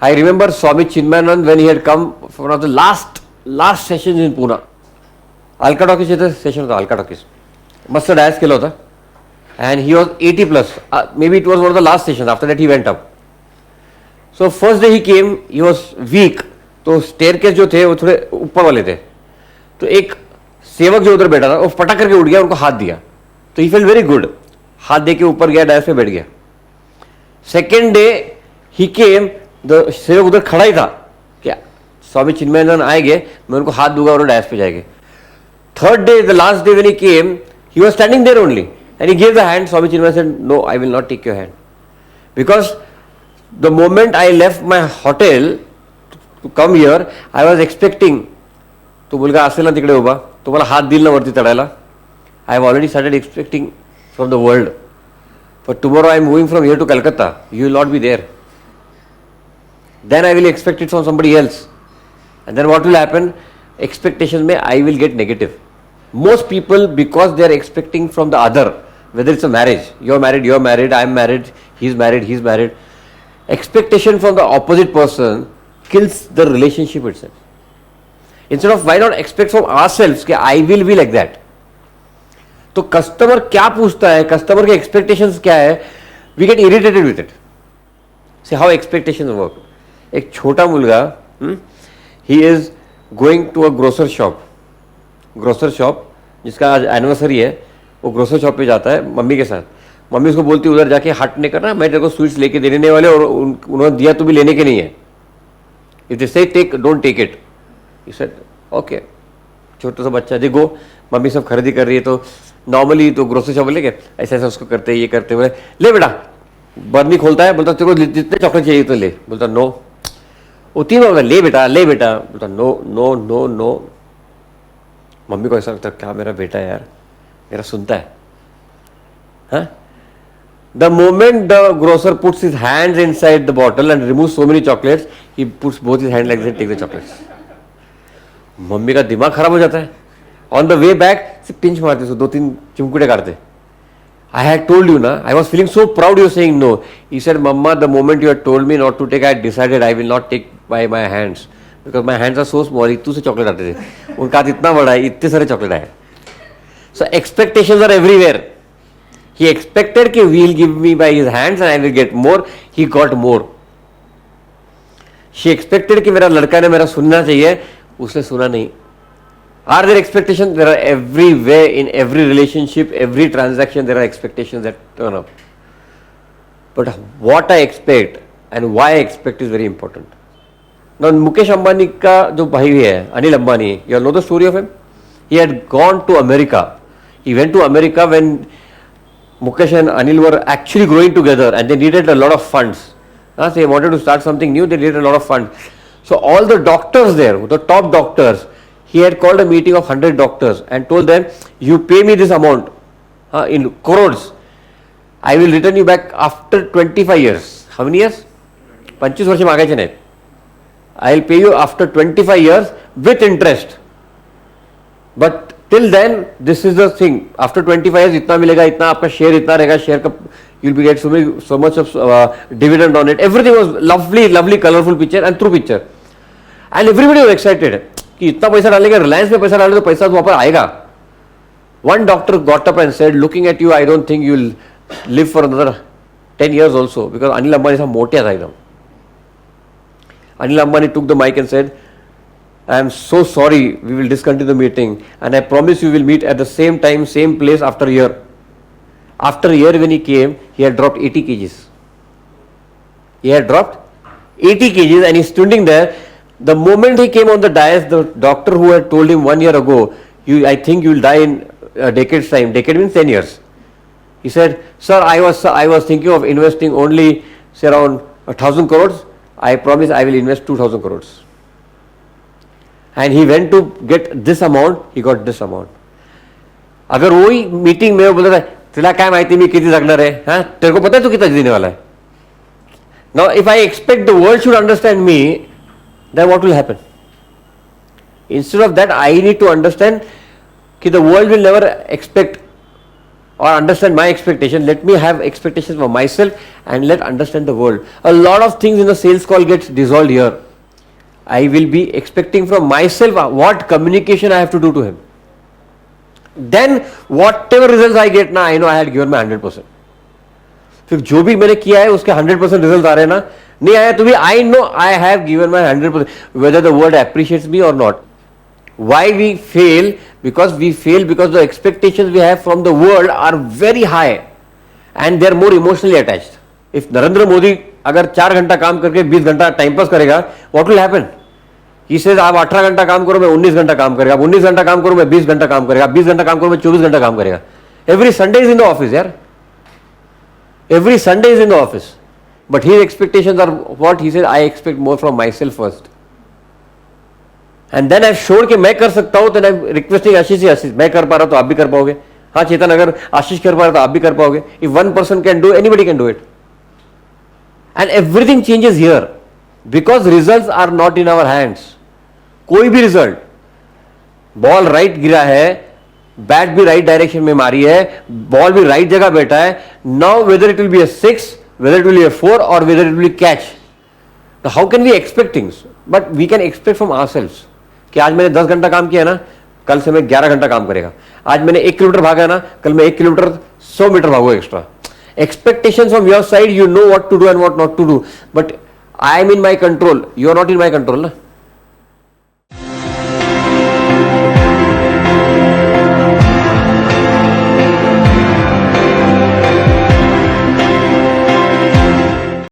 I remember Swami Chinmayanand when he had come for one of the last sessions in Pune. Alka Talkies session होता Alka Talkies. मस्त DISE केला होता. And he was 80 plus. Maybe it was one of the last sessions. After that he went up. So first day he came, he was weak. तो staircase जो थे वो थोड़े ऊपर वाले थे. तो एक सेवक जो उधर बैठा था वो फटाक करके उठ गया, उनको हाथ दिया. तो he felt very good. हाथ दे के ऊपर गया, डायस पे बैठ गया. Second day he came, the सेवक उधर खड़ा ही था क्या स्वामी चिन्मयानंद आएंगे, मैं उनको हाथ दूंगा और डायस पे जाएंगे. Third day, the last day when he came, he was standing there only. And he gave the hand. Swami Chinmay said, no, I will not take your hand. Because the moment I left my hotel to come here, I was expecting, तो मुलगा असेल ना तिकडे उभा, तो मला हात दिल ना वरती चढायला. I have already started expecting from the world. But tomorrow I am moving from here to Calcutta. You will not be there. Then I will expect it from somebody else. And then what will happen? Expectations may I will get negative. Most people, because they are expecting from the other, whether it's a marriage, you're married, I'm married, he's married. Expectation from the opposite person kills the relationship itself. Instead of why not expect from ourselves कि I will be like that. तो customer क्या पूछता है, customer के expectations क्या है, we get irritated with it. See how expectations work. एक छोटा मुलगा, he is going to a grocer shop जिसका आज एनिवर्सरी है, वो ग्रोसर शॉप पे जाता है मम्मी के साथ. मम्मी उसको बोलती है उधर जाके हट नहीं करना, मैं तेरे को स्वीट्स लेके देने वाले और उन्होंने दिया तो भी लेने के नहीं है. If they say take, don't take it. He said okay. छोटा सा बच्चा देखो मम्मी सब खरीदी कर रही है, तो नॉर्मली तो ग्रोसरी शॉप लेके ऐसा ऐसा उसको करते ये करते हुए ले बेटा, बर्नी खोलता है, बोलता तेरे को जितने चॉकलेट चाहिए तो ले. बोलता नो. वो तीनों ले बेटा. बोलता नो नो नो नो. मम्मी को ऐसा लगता क्या मेरा बेटा यार मेरा सुनता है. हाँ? The moment the grocer puts his hands inside the bottle and removes so many chocolates, he puts both his hands like this and takes the chocolates. Mummy का दिमाग खराब हो जाता है. On the way back, सिर्फ pinch मारते, 2-3 चिमकुटे काटते. I had told you na, I was feeling so proud you saying no. He said, Mama, the moment you had told me not to take, I had decided I will not take by my hands. Because my hands are so small, इतने से chocolate आते थे. उनका हाथ इतना बड़ा है, इतने सारे चॉकलेट आए. So expectations are everywhere. He expected कि he will give me by his hands and I will get more. He got more. She expected कि मेरा लड़का ने मेरा सुनना चाहिए, उसने सुना नहीं. Are there expectations? There are everywhere, in every relationship, every transaction, there are expectations that turn up. But what I expect and why I expect is very important. Now, Mukesh Ambani का जो भाई है, Anil Ambani, you all know the story of him? He had gone to America. He went to America when Mukesh and Anil were actually growing together and they needed a lot of funds. So they wanted to start something new, they needed a lot of funds. So all the doctors there, the top doctors, he had called a meeting of 100 doctors and told them, you pay me this amount in crores. I will return you back after 25 years. How many years? 25 वर्ष मागायचे नाहीत. I will pay you after 25 years with interest. But till then, this is the thing. After 25 years, इतना मिलेगा, इतना आपका share इतना रहेगा, share का you'll be get so much of dividend on it. Everything was lovely, colorful picture and true picture. And everybody was excited कि इतना पैसा डालेगा, रिलायंस में पैसा डाले तो पैसा वापस आएगा. One doctor got up and said, looking at you, I don't think you'll live for another 10 years also, because Anil Ambani था मोटे था एकदम. Anil Ambani took the mic and said, I am so sorry, we will discontinue the meeting and I promise you will meet at the same time, same place after a year. After a year when he came, he had dropped 80 kgs. He had dropped 80 kgs and he's standing there. The moment he came on the dais, the doctor who had told him 1 year ago, I think you will die in a decade's time. Decade means 10 years. He said, sir, I was thinking of investing only say around 1,000 crores. I promise I will invest 2,000 crores. And he went to get this amount, he got this amount. अगर वही meeting में वो बोलता है तुला काय माहिती मी किती जगणार आहे, हाँ तेरे को पता है तू कितना देने वाला है. Now if I expect the world should understand me, then what will happen? Instead of that, I need to understand that the world will never expect or understand my expectation. Let me have expectations for myself and let understand the world. A lot of things in the sales call gets dissolved here. I will be expecting from myself what communication I have to do to him. Then whatever results I get, now I know I had given my 100%. फिर जो भी मैंने किया है उसके 100% result आ रहे हैं ना, नहीं आया तो भी I know I have given my 100%, whether the world appreciates me और not. Why we fail? Because we fail because the expectations we have from the world are very high and they are more emotionally attached. If Narendra Modi अगर 4 घंटा काम करके 20 घंटा time pass करेगा, what will happen? He says आप 18 घंटा काम करो, मैं 19 घंटा काम करेगा, आप 19 घंटा काम करो, मैं 20 घंटा काम करेगा, आप 20 घंटा काम करो, मैं 24 घंटा काम करेगा. Every Sunday is in the office, यार. Every Sunday is in the office. But his expectations are what? He says, I expect more from myself first. And then I've shown कि मैं कर सकता हूं, then I'm requesting आशीष से, आशीष मैं कर पा रहा हूं तो आप भी कर पाओगे. हाँ चेतन, अगर आशीष कर पा रहा तो आप भी कर पाओगे. If one person can do, anybody can do it. And everything changes here because results are not in our hands. कोई भी रिजल्ट, बॉल राइट गिरा है, बैट भी राइट डायरेक्शन में मारी है, बॉल भी राइट जगह बैठा है. Now whether it will be a 6, whether it will be a 4 or whether it will be catch. Now how can we expect things? But we can expect from ourselves. कि आज मैंने 10 घंटा काम किया ना, कल से मैं 11 घंटा काम करेगा. आज मैंने 1 किलोमीटर भागा ना, कल मैं 1 किलोमीटर 100 मीटर भागूंगा extra. Expectations from your side, you know what to do and what not to do. But I am in my control. You are not in my control ना.